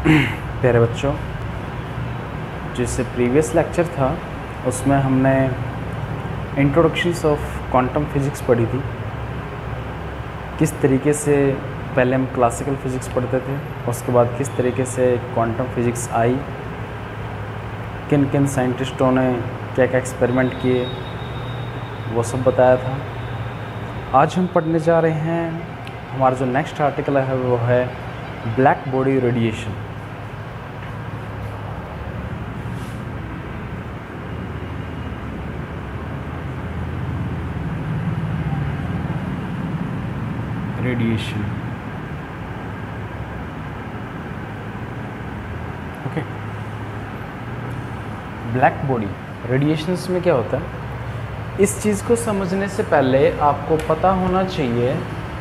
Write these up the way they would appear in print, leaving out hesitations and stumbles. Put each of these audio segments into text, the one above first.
प्यारे बच्चों, जिससे प्रीवियस लेक्चर था उसमें हमने इंट्रोडक्शंस ऑफ क्वांटम फिज़िक्स पढ़ी थी। किस तरीके से पहले हम क्लासिकल फ़िज़िक्स पढ़ते थे, उसके बाद किस तरीके से क्वांटम फिज़िक्स आई, किन किन साइंटिस्टों ने क्या क्या एक्सपेरिमेंट किए, वो सब बताया था। आज हम पढ़ने जा रहे हैं, हमारा जो नेक्स्ट आर्टिकल है वो है black body radiation. Radiation, okay. Black body radiations में क्या होता है, इस चीज़ को समझने से पहले आपको पता होना चाहिए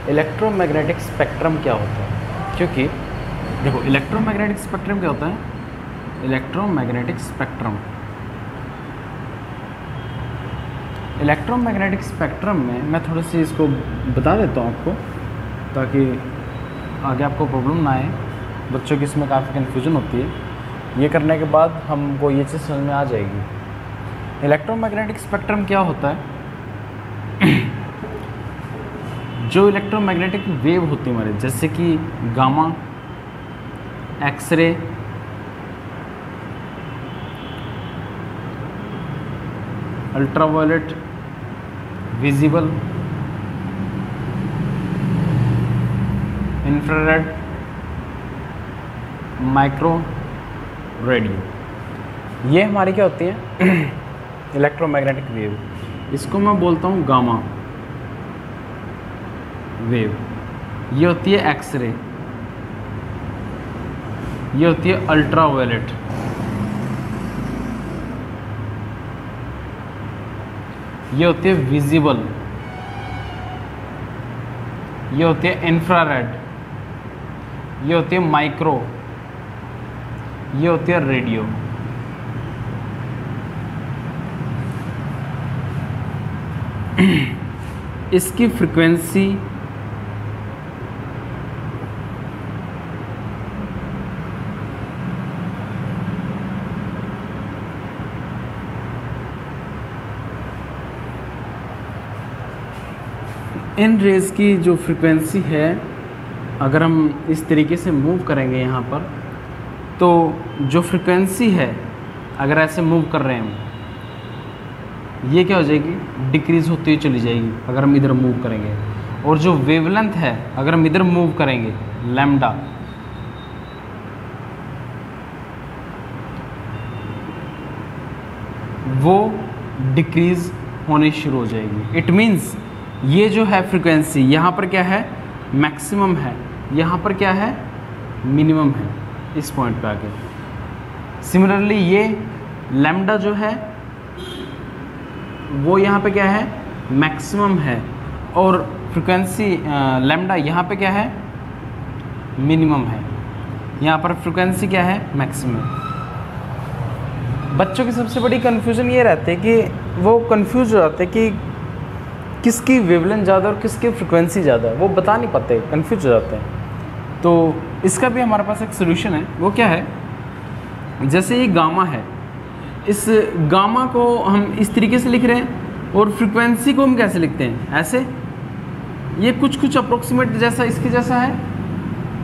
इलेक्ट्रोमैग्नेटिक स्पेक्ट्रम क्या होता है। क्योंकि देखो, इलेक्ट्रोमैग्नेटिक स्पेक्ट्रम क्या होता है। इलेक्ट्रोमैग्नेटिक स्पेक्ट्रम में मैं थोड़ी सी इसको बता देता हूँ आपको, ताकि आगे आपको प्रॉब्लम ना आए। बच्चों की इसमें काफ़ी कन्फ्यूजन होती है, ये करने के बाद हमको ये चीज़ समझ में आ जाएगी। इलेक्ट्रोमैग्नेटिक स्पेक्ट्रम क्या होता है। जो इलेक्ट्रोमैग्नेटिक वेव होती है हमारे, जैसे कि gamma, X ray, ultraviolet, visible, infrared, micro, radio, ये हमारी क्या होती है इलेक्ट्रोमैग्नेटिक वेव। इसको मैं बोलता हूँ गामा वेव। ये होती है एक्सरे, ये होती है अल्ट्रावायलेट, ये होती है विजिबल, ये होती है इंफ्रारेड, ये होती है माइक्रो, ये होती है रेडियो। इसकी फ्रीक्वेंसी इन रेज़ की जो फ्रीक्वेंसी है, अगर हम इस तरीके से मूव करेंगे यहाँ पर, तो जो फ्रीक्वेंसी है अगर ऐसे मूव कर रहे हैं हम, ये क्या हो जाएगी, डिक्रीज़ होती हुई चली जाएगी अगर हम इधर मूव करेंगे। और जो वेवलेंथ है अगर हम इधर मूव करेंगे, लैम्डा, वो डिक्रीज़ होनी शुरू हो जाएगी। इट मीन्स ये जो है फ्रीक्वेंसी, यहाँ पर क्या है, मैक्सिमम है, यहाँ पर क्या है, मिनिमम है, इस पॉइंट पे आके। सिमिलरली ये लैम्डा जो है वो यहाँ पे क्या है, मैक्सिमम है, और फ्रीक्वेंसी लैम्डा यहाँ पे क्या है, मिनिमम है। यहाँ पर फ्रीक्वेंसी क्या है, मैक्सिमम। बच्चों की सबसे बड़ी कन्फ्यूज़न ये रहती है कि वो कन्फ्यूज हो जाते हैं कि किसकी वेवलेंथ ज़्यादा और किसकी फ्रीक्वेंसी ज़्यादा है, वो बता नहीं पाते, कन्फ्यूज हो जाते हैं। तो इसका भी हमारे पास एक सोल्यूशन है। वो क्या है, जैसे ये गामा है, इस गामा को हम इस तरीके से लिख रहे हैं, और फ्रीक्वेंसी को हम कैसे लिखते हैं, ऐसे। ये कुछ अप्रोक्सीमेट जैसा इसके जैसा है,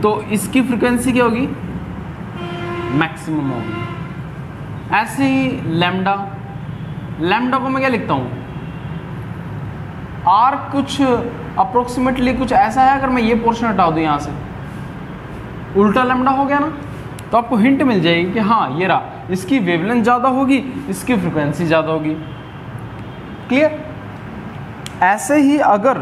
तो इसकी फ्रीक्वेंसी क्या होगी, मैक्सिमम होगी। ऐसे ही लैम्डा को मैं क्या लिखता हूँ, आर कुछ अप्रोक्सीमेटली कुछ ऐसा है। अगर मैं ये पोर्शन हटा दूँ यहाँ से, उल्टा लैम्डा हो गया ना, तो आपको हिंट मिल जाएगी कि हाँ ये रहा, इसकी वेवलेंथ ज़्यादा होगी, इसकी फ्रीक्वेंसी ज़्यादा होगी। क्लियर। ऐसे ही अगर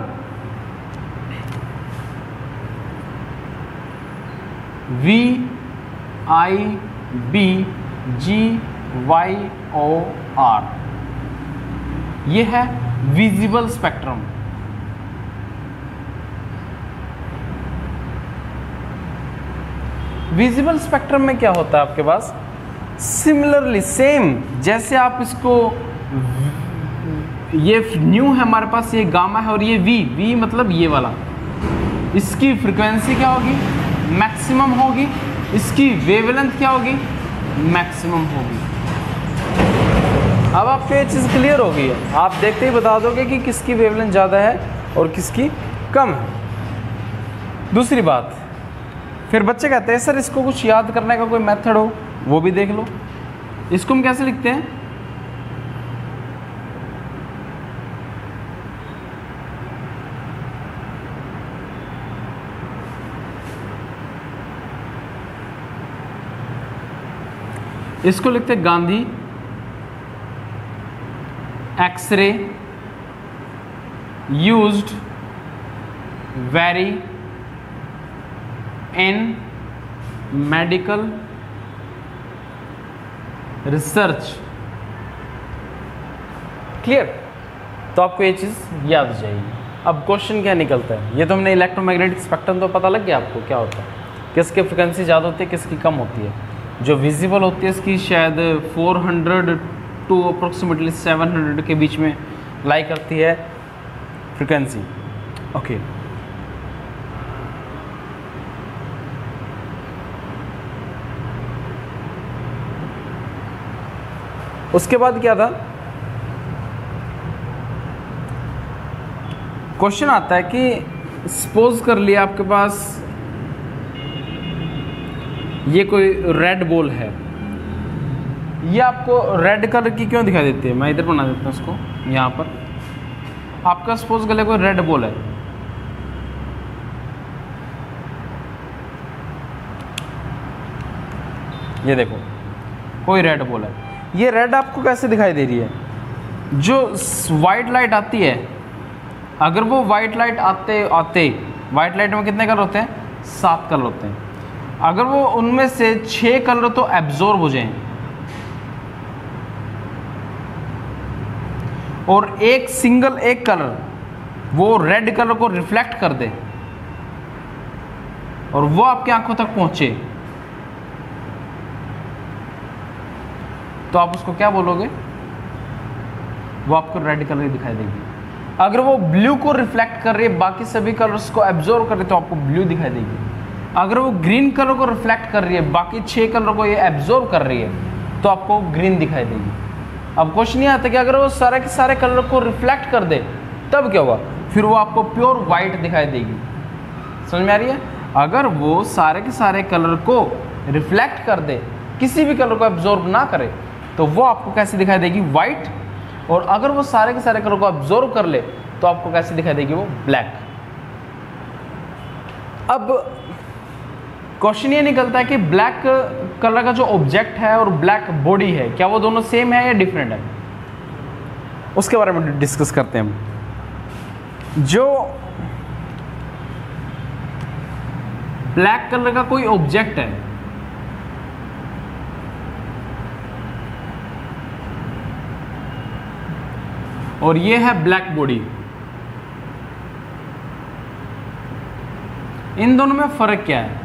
VIBGYOR, ये है विजिबल स्पेक्ट्रम। विजिबल स्पेक्ट्रम में क्या होता है आपके पास, सिमिलरली सेम जैसे आप इसको, ये न्यू है हमारे पास, ये गामा है, और ये वी मतलब ये वाला, इसकी फ्रीक्वेंसी क्या होगी, मैक्सिमम होगी, इसकी वेवलेंथ क्या होगी, मैक्सिमम होगी। अब आपको ये चीज़ क्लियर होगी, आप देखते ही बता दोगे कि किसकी वेवलेंथ ज़्यादा है और किसकी कम है। दूसरी बात, फिर बच्चे कहते हैं सर इसको कुछ याद करने का कोई मेथड हो, वो भी देख लो। इसको हम कैसे लिखते हैं, इसको लिखते हैं गांधी X ray used very in medical research. Clear? तो आपको ये चीज़ याद हो जाएगी। अब क्वेश्चन क्या निकलता है, ये तो हमने इलेक्ट्रोमैग्नेटिक स्पेक्ट्रम तो पता लग गया आपको क्या होता है, किसकी फ्रिक्वेंसी ज़्यादा होती है किसकी कम होती है। जो विजिबल होती है इसकी शायद 400 टू अप्रोक्सीमेटली 700 के बीच में लाई करती है फ्रिक्वेंसी। ओके, उसके बाद क्या था, क्वेश्चन आता है कि सपोज कर लिया आपके पास ये कोई रेड बॉल है, ये आपको रेड कलर की क्यों दिखाई देती है, मैं इधर बना देता हूँ इसको, यहाँ पर आपका सपोज कर लिया कोई रेड बॉल है, ये देखो कोई रेड बॉल है, ये रेड आपको कैसे दिखाई दे रही है, जो वाइट लाइट आती है, अगर वो वाइट लाइट आते आते, वाइट लाइट में कितने कलर होते हैं, 7 कलर होते हैं, अगर वो उनमें से 6 कलर तो एब्जॉर्ब हो जाएं और एक सिंगल एक कलर वो रेड कलर को रिफ्लेक्ट कर दे और वो आपकी आंखों तक पहुंचे, तो आप उसको क्या बोलोगे, वो आपको रेड कलर दिखाई देगी। अगर वो ब्लू को रिफ्लेक्ट कर रही है, बाकी सभी कलर्स को एब्जॉर्ब कर रही है, तो आपको ब्लू दिखाई देगी। अगर वो ग्रीन कलर को रिफ्लेक्ट कर रही है, बाकी 6 कलर को ये एब्जॉर्ब कर रही है, तो आपको ग्रीन दिखाई देगी। अब क्वेश्चन ये आता है कि अगर वो सारे के सारे कलर को रिफ्लेक्ट कर दे तब क्या होगा, फिर वो आपको प्योर वाइट दिखाई देगी। समझ में आ रही है? अगर वो सारे के सारे कलर को रिफ्लेक्ट कर दे, किसी भी कलर को एब्जॉर्ब ना करे, तो वो आपको कैसे दिखाई देगी, वाइट। और अगर वो सारे के सारे कलर को एब्जॉर्ब कर ले तो आपको कैसे दिखाई देगी, वो ब्लैक। अब क्वेश्चन ये निकलता है कि ब्लैक कलर का जो ऑब्जेक्ट है और ब्लैक बॉडी है, क्या वो दोनों सेम है या डिफरेंट है, उसके बारे में डिस्कस करते हैं हम। जो ब्लैक कलर का कोई ऑब्जेक्ट है, और ये है ब्लैक बॉडी, इन दोनों में फर्क क्या है।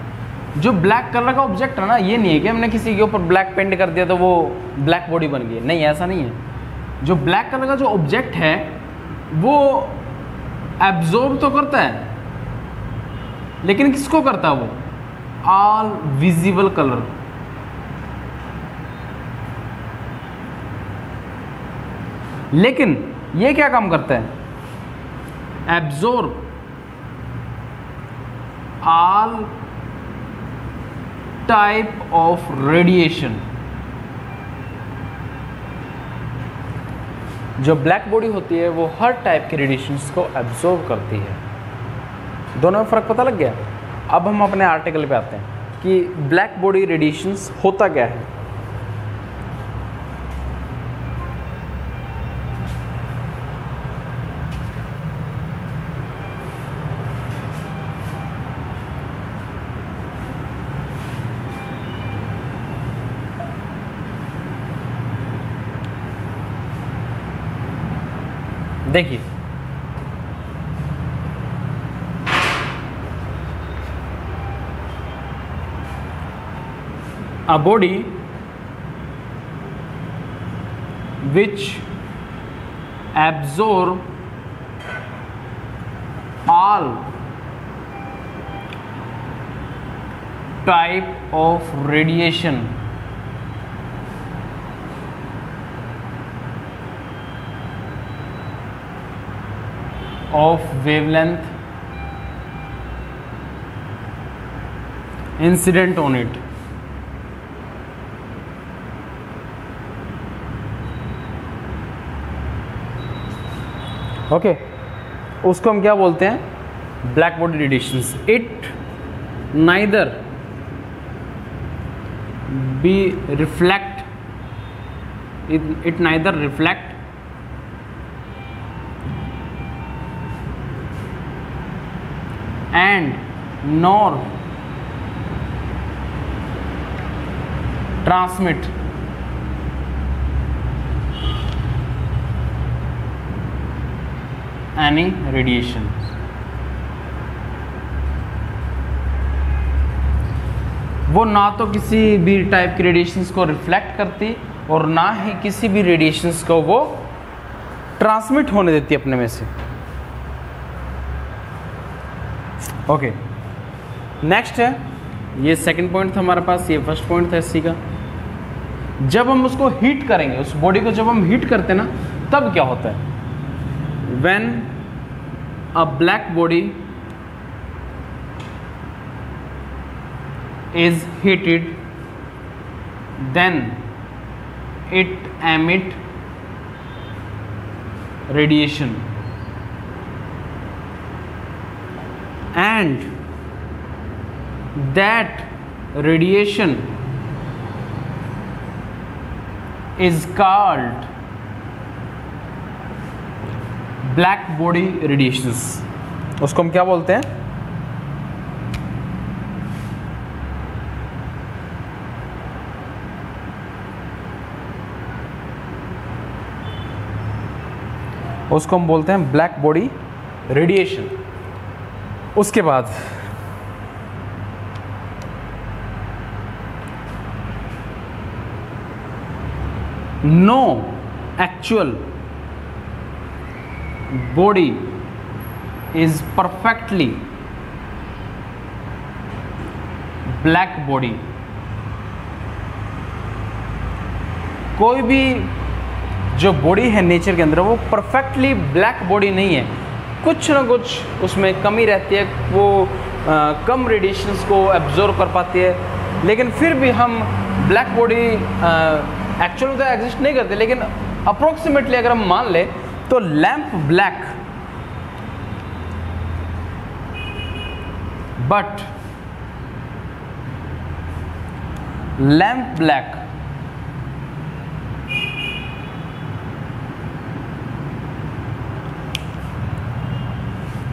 जो ब्लैक कलर का ऑब्जेक्ट है ना, ये नहीं है कि हमने किसी के ऊपर ब्लैक पेंट कर दिया तो वो ब्लैक बॉडी बन गई, नहीं, ऐसा नहीं है। जो ब्लैक कलर का जो ऑब्जेक्ट है वो एब्जॉर्ब तो करता है, लेकिन किसको करता है, वो ऑल विजिबल कलर। लेकिन ये क्या काम करता है, absorb all type of radiation. जो ब्लैक बॉडी होती है वो हर टाइप के रेडिएशंस को एब्जॉर्ब करती है। दोनों में फर्क पता लग गया। अब हम अपने आर्टिकल पे आते हैं कि ब्लैक बॉडी रेडिएशंस होता क्या है। देखिए, a body which absorb all type of radiation of wavelength incident on it. Okay, उसको हम क्या बोलते हैं? Black body radiations. It neither be reflect, it neither reflect and nor transmit any radiation. वो ना तो किसी भी टाइप की रेडिएशंस को रिफ्लेक्ट करती और ना ही किसी भी रेडिएशंस को वो ट्रांसमिट होने देती अपने में से. ओके, नेक्स्ट है, ये सेकंड पॉइंट था हमारे पास, ये फर्स्ट पॉइंट था इसी का. जब हम उसको हीट करेंगे, उस बॉडी को जब हम हीट करते हैं ना, तब क्या होता है? When a black body is heated then it emit radiation and that radiation is called black body radiations. उसको हम क्या बोलते हैं? उसको हम बोलते हैं ब्लैक बॉडी रेडिएशन. उसके बाद no actual body is perfectly black body. कोई भी जो बॉडी है नेचर के अंदर वो परफेक्टली ब्लैक बॉडी नहीं है. कुछ ना कुछ उसमें कमी रहती है, वो कम रेडिएशंस को एब्जॉर्ब कर पाती है. लेकिन फिर भी हम ब्लैक बॉडी एक्चुअली तो एग्जिस्ट नहीं करते, लेकिन अप्रोक्सीमेटली अगर हम मान ले तो lamp black, but lamp black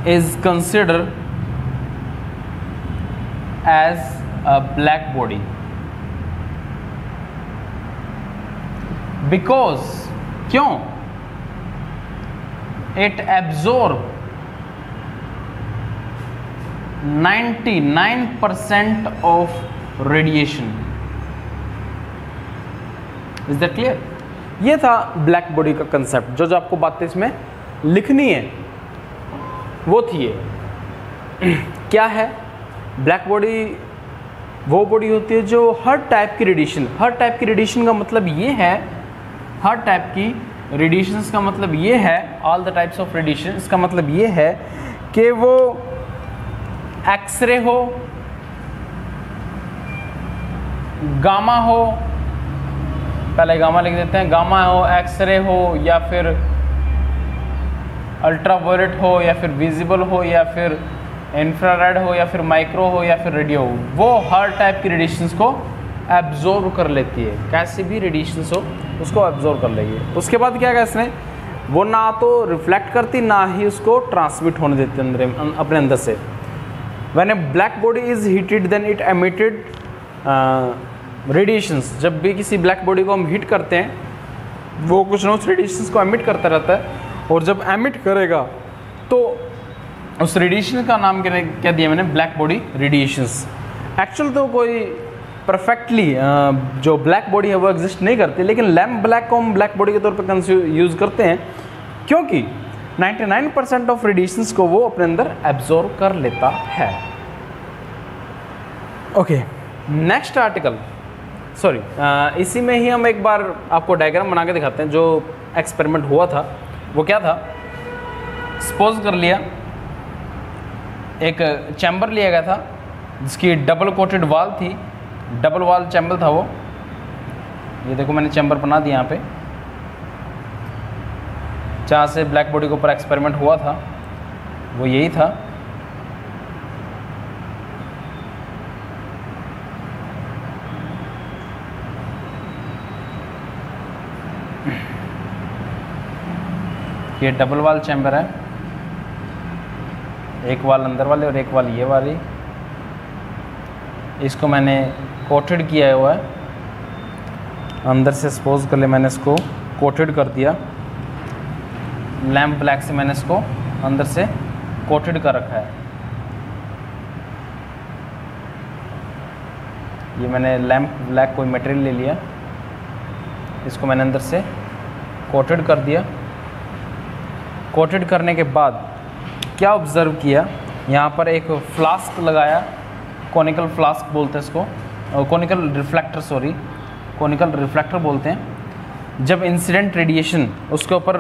is considered as a black body because क्यों? it absorb 99% of radiation. is that clear? ये था ब्लैक बॉडी का कंसेप्ट. जो आपको बातें इसमें लिखनी है वो थी ये. क्या है ब्लैक बॉडी? वो बॉडी होती है जो हर टाइप की रेडिएशन, हर टाइप की रेडिएशन का मतलब ये है, हर टाइप की रेडिएशंस का मतलब ये है, all the types of radiation, इसका मतलब ये है कि वो एक्सरे हो, गामा हो, पहले गामा लिख देते हैं, गामा हो, एक्सरे हो, या फिर अल्ट्रावायलेट हो, या फिर विजिबल हो, या फिर इंफ्रारेड हो, या फिर माइक्रो हो, या फिर रेडियो हो, वो हर टाइप की रेडिएशंस को एब्जॉर्ब कर लेती है. कैसे भी रेडिएशंस हो उसको एब्जॉर्ब कर लेगी. उसके बाद क्या कहा इसने? वो ना तो रिफ्लेक्ट करती ना ही उसको ट्रांसमिट होने देती अंदर अपने अंदर से. When a black body is heated then it emitted radiations. जब भी किसी ब्लैक बॉडी को हम हीट करते हैं वो कुछ ना कुछ रेडिएशंस को एमिट करता रहता है, और जब एमिट करेगा तो उस रेडिएशन का नाम क्या दिया मैंने? Black body radiations. एक्चुअल तो कोई परफेक्टली जो ब्लैक बॉडी है वो एग्जिस्ट नहीं करती, लेकिन लैम्प ब्लैक को हम ब्लैक बॉडी के तौर पर यूज़ करते हैं क्योंकि 99% ऑफ रेडिएशंस को वो अपने अंदर एब्जॉर्ब कर लेता है. ओके, नेक्स्ट आर्टिकल, सॉरी, इसी में ही हम एक बार आपको डायग्राम बना के दिखाते हैं। जो एक्सपेरिमेंट हुआ था वो क्या था, सपोज कर लिया एक चैम्बर लिया गया था जिसकी डबल कोटेड वाल थी, डबल वाल चैम्बर था वो। ये देखो मैंने चैम्बर बना दिया यहाँ पे, जहाँ से ब्लैक बॉडी के ऊपर एक्सपेरिमेंट हुआ था वो यही था। ये डबल वाल चैम्बर है, एक वाल अंदर वाले और एक वाल ये वाली। इसको मैंने कोटेड किया हुआ है अंदर से, सपोज कर ले मैंने इसको कोटेड कर दिया, लैम्प ब्लैक से मैंने इसको अंदर से कोटेड कर रखा है। ये मैंने लैम्प ब्लैक कोई मटेरियल ले लिया, इसको मैंने अंदर से कोटेड कर दिया। कोटेड करने के बाद क्या ऑब्ज़र्व किया, यहाँ पर एक फ्लास्क लगाया, कॉनिकल फ्लास्क बोलते हैं इसको, conical reflector, sorry conical reflector बोलते हैं। जब इंसिडेंट रेडिएशन उसके ऊपर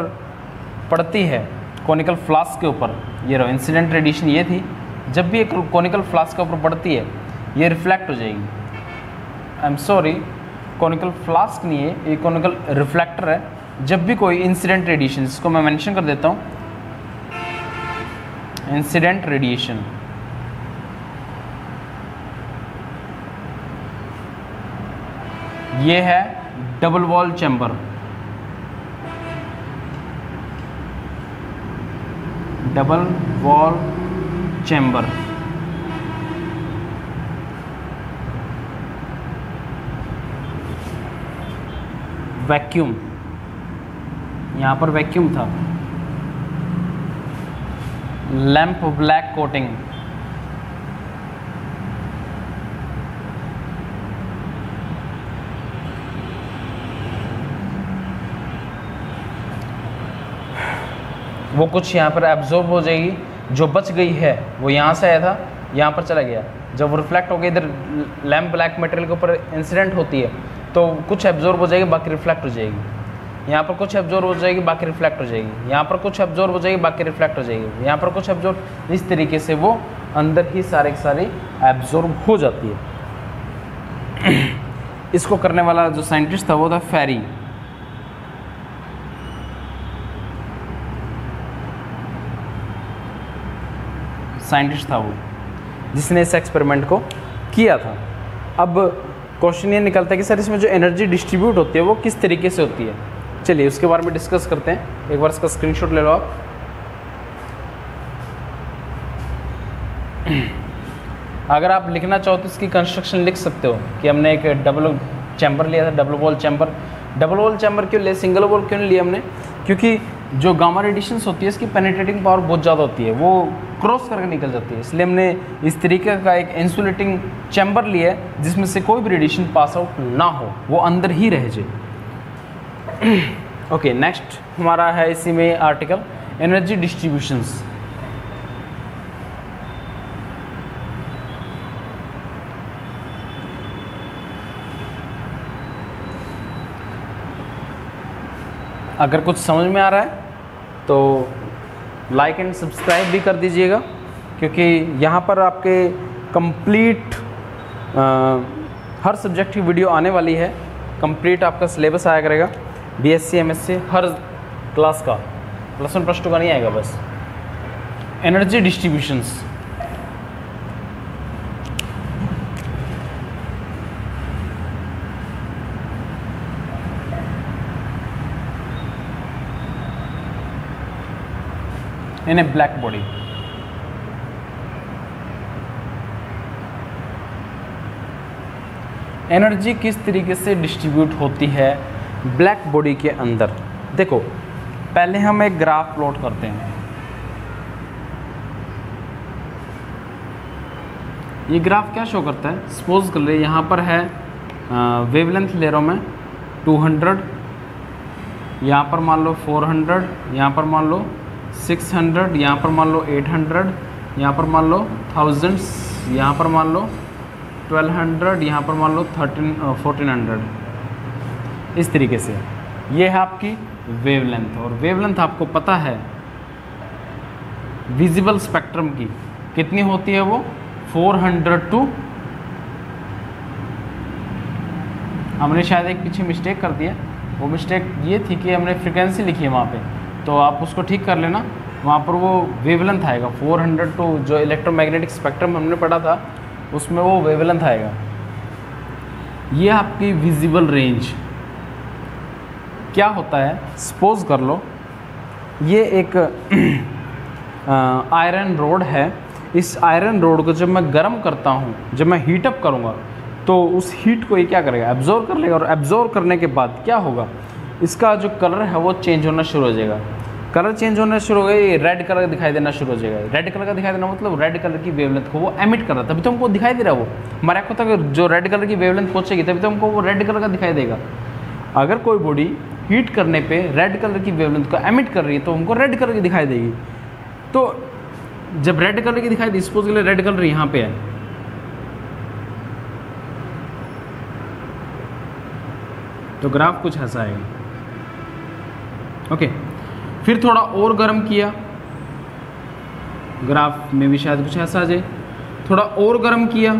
पड़ती है, कॉनिकल फ्लास्क के ऊपर, ये रहो इंसिडेंट रेडिएशन ये थी, जब भी एक कॉनिकल फ्लास्क के ऊपर पड़ती है ये रिफ्लेक्ट हो जाएगी। I am sorry, conical flask नहीं है, ये कॉनिकल रिफ्लेक्टर है। जब भी कोई इंसिडेंट रेडिएशन, इसको मैं मेंशन कर देता हूँ, इंसिडेंट रेडिएशन, ये है double wall chamber, double wall chamber. Vacuum, यहाँ पर वैक्यूम था, लैम्प ब्लैक कोटिंग, वो कुछ यहाँ पर एब्जॉर्ब हो जाएगी, जो बच गई है वो यहाँ से आया था, यहाँ पर चला गया। जब वो रिफ्लेक्ट हो गया इधर लैम्प ब्लैक मटेरियल के ऊपर इंसिडेंट होती है तो कुछ एब्जॉर्ब हो जाएगी, बाकी रिफ्लेक्ट हो जाएगी। यहाँ पर कुछ एब्जॉर्ब हो जाएगी, बाकी रिफ्लेक्ट हो जाएगी। यहाँ पर कुछ एब्जॉर्ब हो जाएगी, बाकी रिफ्लेक्ट हो जाएगी। यहाँ पर कुछ एब्जॉर्ब, इस तरीके से वो अंदर ही सारे के सारे एब्जॉर्ब हो जाती है। इसको करने वाला जो साइंटिस्ट था वो था फेरी। साइंटिस्ट था वो जिसने इस एक्सपेरिमेंट को किया था। अब क्वेश्चन ये निकलता है कि सर इसमें जो एनर्जी डिस्ट्रीब्यूट होती है वो किस तरीके से होती है। चलिए उसके बारे में डिस्कस करते हैं। एक बार इसका स्क्रीनशॉट ले लो आप। अगर आप लिखना चाहो तो इसकी कंस्ट्रक्शन लिख सकते हो कि हमने एक डबल चैम्बर लिया था, double wall chamber. Double wall chamber क्यों लिया, सिंगल वॉल क्यों नहीं लिया हमने? क्योंकि जो गामा रेडिएशंस होती है इसकी पेनिट्रेटिंग पावर बहुत ज़्यादा होती है, वो क्रॉस करके निकल जाती है। इसलिए हमने इस तरीके का एक इंसुलेटिंग चैम्बर लिया है जिसमें से कोई भी रेडिएशन पास आउट ना हो, वो अंदर ही रह जाए। ओके, नेक्स्ट हमारा है इसी में आर्टिकल एनर्जी डिस्ट्रीब्यूशंस। अगर कुछ समझ में आ रहा है तो लाइक एंड सब्सक्राइब भी कर दीजिएगा, क्योंकि यहाँ पर आपके कंप्लीट हर सब्जेक्ट की वीडियो आने वाली है। कंप्लीट आपका सिलेबस आया करेगा बीएससी एमएससी हर क्लास का, +1 +2 का नहीं आएगा बस। एनर्जी डिस्ट्रीब्यूशंस, इन ए ब्लैक बॉडी। एनर्जी किस तरीके से डिस्ट्रीब्यूट होती है ब्लैक बॉडी के अंदर। देखो पहले हम एक ग्राफ प्लॉट करते हैं। ये ग्राफ क्या शो करता है, सपोज कर ले यहाँ पर है वेवलेंथ ले रहा हूँ मैं 200, यहाँ पर मान लो 400, यहाँ पर मान लो 600, यहाँ पर मान लो 800, यहाँ पर मान लो 1000, यहाँ पर मान लो 1200, यहाँ पर मान लो 1400, इस तरीके से। ये है आपकी वेवलेंथ, और वेवलेंथ आपको पता है विजिबल स्पेक्ट्रम की कितनी होती है, वो 400 टू, हमने शायद एक पीछे मिस्टेक कर दिया, वो मिस्टेक ये थी कि हमने फ्रिक्वेंसी लिखी है वहाँ पे, तो आप उसको ठीक कर लेना। वहाँ पर वो वेवलेंथ आएगा 400 टू, जो इलेक्ट्रोमैग्नेटिक स्पेक्ट्रम हमने पढ़ा था उसमें वो वेवलेंथ आएगा। ये आपकी विजिबल रेंज क्या होता है, सपोज कर लो ये एक आयरन रोड है। इस आयरन रोड को जब मैं गर्म करता हूँ, जब मैं हीटअप करूँगा, तो उस हीट को ये क्या करेगा, एब्जॉर्व कर लेगा, और एब्जॉर्व करने के बाद क्या होगा, इसका जो कलर है वो चेंज होना शुरू हो जाएगा। कलर चेंज होना शुरू हो गया, ये रेड कलर दिखाई देना शुरू हो जाएगा। रेड कलर का दिखाई देना मतलब रेड कलर की वेवलेंथ को वो एमिट कर रहा है, तभी तो हमको दिखाई दे रहा है। वो हमारे आंखों तक जो रेड कलर की वेवलेंथ पहुँचेगी तभी तो हमको वो रेड कलर का दिखाई देगा। अगर कोई बॉडी हीट करने पे रेड कलर की वेवलेंथ को एमिट कर रही है तो हमको रेड कलर की दिखाई देगी। तो जब रेड कलर की दिखाई दी, सपोज के लिए रेड कलर यहाँ पे है, तो ग्राफ कुछ ऐसा आएगा। ओके, फिर थोड़ा और गर्म किया, ग्राफ में भी शायद कुछ ऐसा आ जाए। थोड़ा और गर्म किया,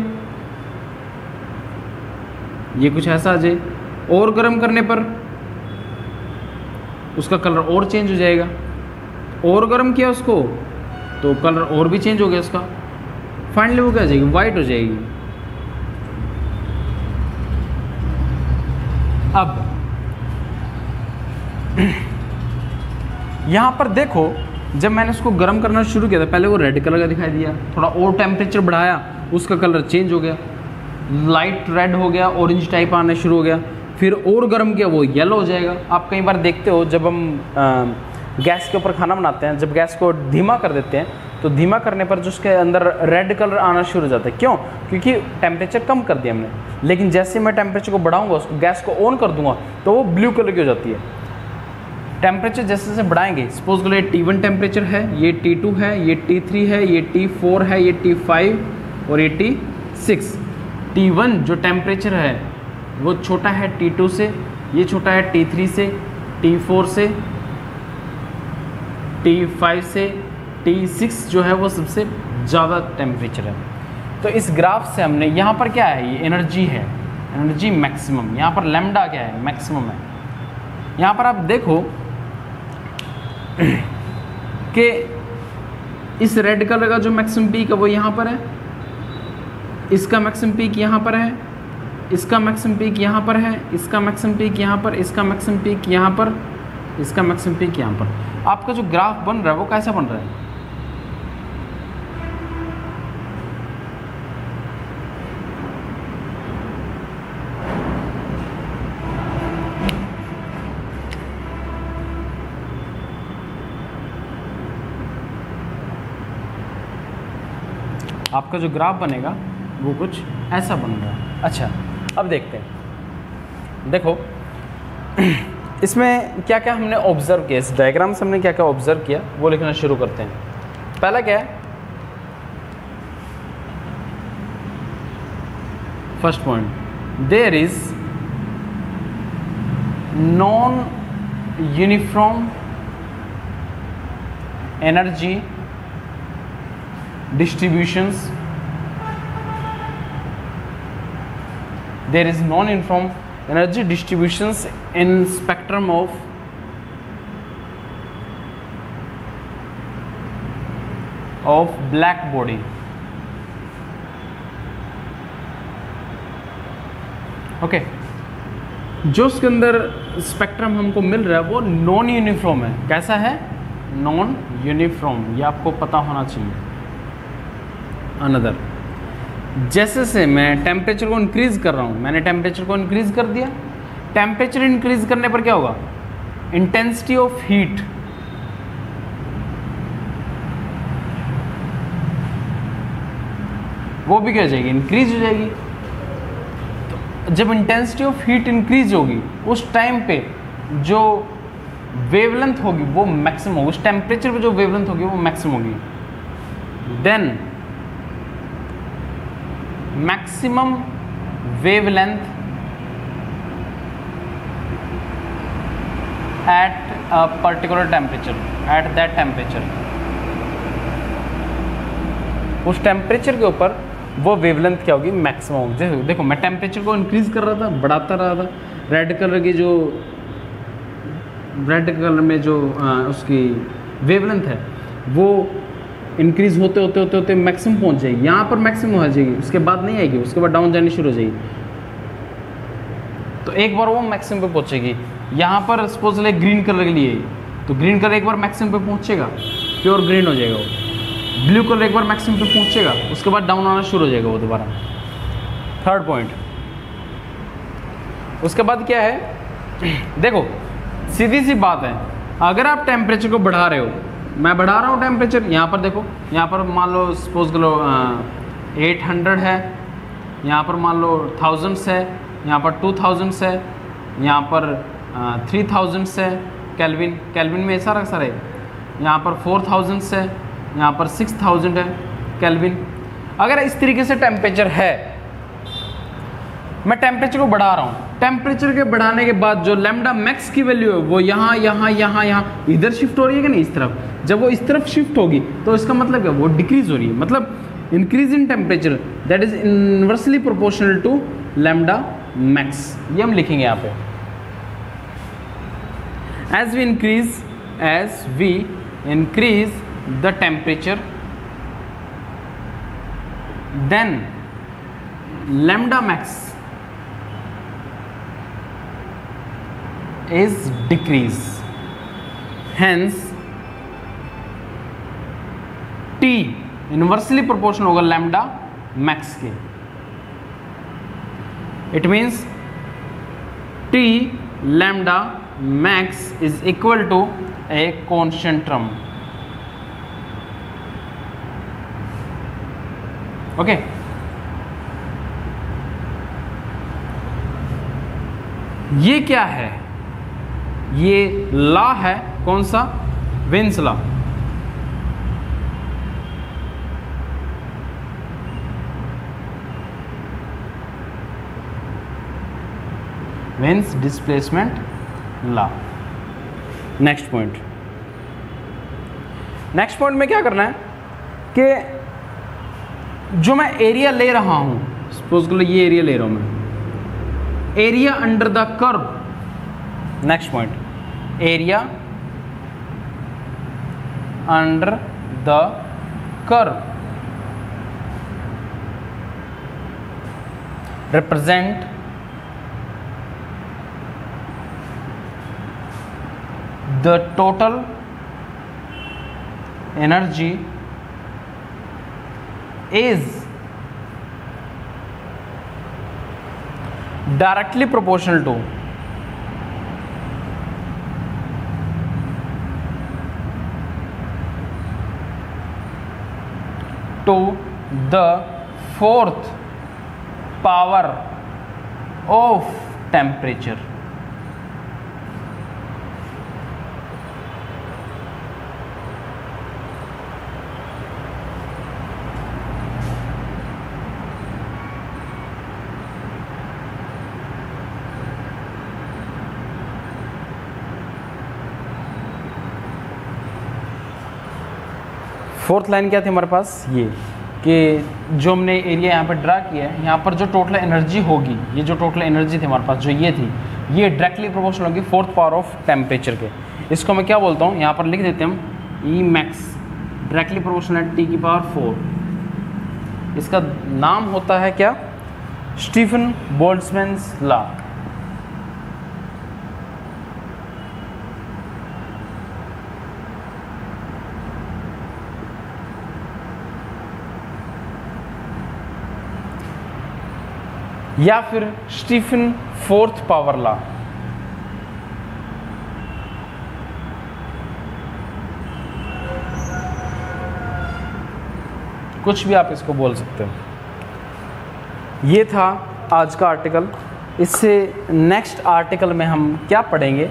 ये कुछ ऐसा आ जाए। और गर्म करने पर उसका कलर और चेंज हो जाएगा। और गर्म किया उसको तो कलर और भी चेंज हो गया उसका, फाइनली वो क्या हो जाएगी, वाइट हो जाएगी। अब यहाँ पर देखो, जब मैंने इसको गर्म करना शुरू किया था पहले वो रेड कलर का दिखाई दिया, थोड़ा और टेम्परेचर बढ़ाया उसका कलर चेंज हो गया, लाइट रेड हो गया, ऑरेंज टाइप आना शुरू हो गया। फिर और गर्म किया वो येलो हो जाएगा। आप कई बार देखते हो जब हम गैस के ऊपर खाना बनाते हैं, जब गैस को धीमा कर देते हैं तो धीमा करने पर जो उसके अंदर रेड कलर आना शुरू हो जाता है। क्यों? क्योंकि टेम्परेचर कम कर दिया हमने, लेकिन जैसे मैं टेम्परेचर को बढ़ाऊंगा, उसको गैस को ऑन कर दूंगा तो वो ब्लू कलर की हो जाती है। टेम्परेचर जैसे जैसे बढ़ाएंगे, सपोज के लिए T1 टेम्परेचर है, ये T2 है, ये T3 है, ये T4 है, ये T5 और ये T6। T1 जो टेम्परेचर है वो छोटा है T2 से, ये छोटा है T3 से, T4 से, T5 से, T6 जो है वो सबसे ज़्यादा टेम्परेचर है। तो इस ग्राफ से हमने यहाँ पर क्या है, ये एनर्जी है, एनर्जी मैक्सिमम। यहाँ पर लैम्डा क्या है, मैक्सिमम है। यहाँ पर आप देखो कि इस रेड कलर का जो मैक्सिमम पीक है वो यहाँ पर है, इसका मैक्सिमम पीक यहाँ पर है, इसका मैक्सिमम पीक यहाँ पर है, इसका मैक्सिमम पीक यहाँ पर, इसका मैक्सिमम पीक यहाँ पर, इसका मैक्सिमम पीक यहाँ पर। आपका जो ग्राफ बन रहा है वो कैसा बन रहा है, आपका जो ग्राफ बनेगा वो कुछ ऐसा बन रहा है। अच्छा, अब देखते हैं। देखो इसमें क्या क्या हमने ऑब्जर्व किया, इस डायग्राम से हमने क्या क्या ऑब्जर्व किया वो लिखना शुरू करते हैं। पहला क्या है, first point, there is non uniform energy distributions, there is non-uniform energy distributions in spectrum of black body। Okay, जो उसके अंदर स्पेक्ट्रम हमको मिल रहा है वो नॉन यूनिफॉर्म है। कैसा है, नॉन यूनिफॉर्म, ये आपको पता होना चाहिए। अनदर, जैसे से मैं टेम्परेचर को इंक्रीज कर रहा हूँ, मैंने टेम्परेचर को इंक्रीज कर दिया, टेम्परेचर इंक्रीज करने पर क्या होगा, इंटेंसिटी ऑफ हीट वो भी क्या हो जाएगी, इंक्रीज हो जाएगी। तो जब इंटेंसिटी ऑफ हीट इंक्रीज होगी उस टाइम पे जो वेवलेंथ होगी वो मैक्सिमम होगी, उस टेम्परेचर पे जो वेवलेंथ होगी वो मैक्सिमम होगी। Then maximum wavelength at a particular temperature, at that temperature. उस टेम्परेचर के ऊपर वो वेवलेंथ क्या होगी, मैक्सिमम। जैसे देखो मैं टेम्परेचर को इंक्रीज कर रहा था, बढ़ाता रहा था, रेड कलर की जो रेड कलर में जो उसकी वेवलेंथ है वो इंक्रीज होते होते होते होते मैक्सिमम पहुंच जाएगी। यहाँ पर मैक्सिमम हो जाएगी, उसके बाद नहीं आएगी, उसके बाद डाउन जानी शुरू हो जाएगी। तो एक बार वो मैक्सिमम पे पहुंचेगी। यहाँ पर सपोज ले ग्रीन कलर के लिए, तो ग्रीन कलर एक बार मैक्सिमम पे पहुंचेगा, प्योर ग्रीन हो जाएगा वो। ब्लू कलर एक बार मैक्सिमम पे पहुंचेगा, उसके बाद डाउन आना शुरू हो जाएगा वो दोबारा। थर्ड पॉइंट, उसके बाद क्या है, देखो सीधी सी बात है, अगर आप टेम्परेचर को बढ़ा रहे हो, मैं बढ़ा रहा हूँ टेम्परेचर, यहाँ पर देखो, यहाँ पर मान लो सपोज करो 800 है, यहाँ पर मान लो 1000 है, यहाँ पर 2000 है, यहाँ पर 3000 है, केल्विन में ऐसा रखा है, यहाँ पर 4000 है, यहाँ पर 6000 है केल्विन। अगर इस तरीके से टेम्परेचर है, मैं टेम्परेचर को बढ़ा रहा हूँ, टेम्परेचर के बढ़ाने के बाद जो लैम्डा मैक्स की वैल्यू है वो यहाँ यहाँ यहाँ यहाँ इधर शिफ्ट हो रही है कि नहीं, इस तरफ। जब वो इस तरफ शिफ्ट होगी तो इसका मतलब क्या, वो डिक्रीज हो रही है, मतलब increase in temperature that is inversely proportional to lambda max. ये हम लिखेंगे यहाँ पे, as we increase the temperature, then lambda max is decrease, hence T inversely proportional होगा lambda max के। It means T lambda max is equal to a constant term। Okay, ये क्या है, ये लॉ है, कौन सा, veins law. Veins displacement law. Next point, next point में क्या करना है कि जो मैं एरिया ले रहा हूं, सपोज करो ये एरिया ले रहा हूं मैं, area under the curve. Next point, area under the curve represent the total energy is directly proportional to the fourth power of temperature। Fourth line क्या थी हमारे पास, ये कि जो हमने एरिया यहाँ पर ड्रा किया है, यहाँ पर जो टोटल एनर्जी होगी, ये जो टोटल एनर्जी थी हमारे पास जो ये थी, ये डायरेक्टली प्रोपोर्शनल होगी फोर्थ पावर ऑफ टेम्परेचर के। इसको मैं क्या बोलता हूँ, यहाँ पर लिख देते हम E max directly proportional T की पावर 4। इसका नाम होता है क्या, स्टीफन बोल्ट्जमैन्स लॉ। या फिर स्टीफन फोर्थ पावर लॉ। कुछ भी आप इसको बोल सकते हो। ये था आज का आर्टिकल। इससे नेक्स्ट आर्टिकल में हम क्या पढ़ेंगे,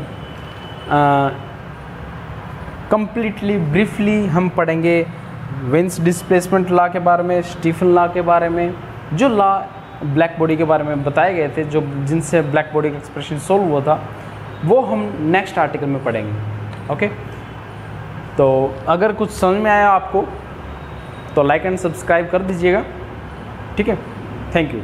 कंप्लीटली ब्रीफली हम पढ़ेंगे वेन्स डिस्प्लेसमेंट लॉ के बारे में, स्टीफन लॉ के बारे में, जो लॉ ब्लैक बॉडी के बारे में बताए गए थे, जो जिनसे ब्लैक बॉडी का एक्सप्रेशन सोल्व हुआ था, वो हम नेक्स्ट आर्टिकल में पढ़ेंगे। ओके, तो अगर कुछ समझ में आया आपको तो लाइक एंड सब्सक्राइब कर दीजिएगा। ठीक है, थैंक यू।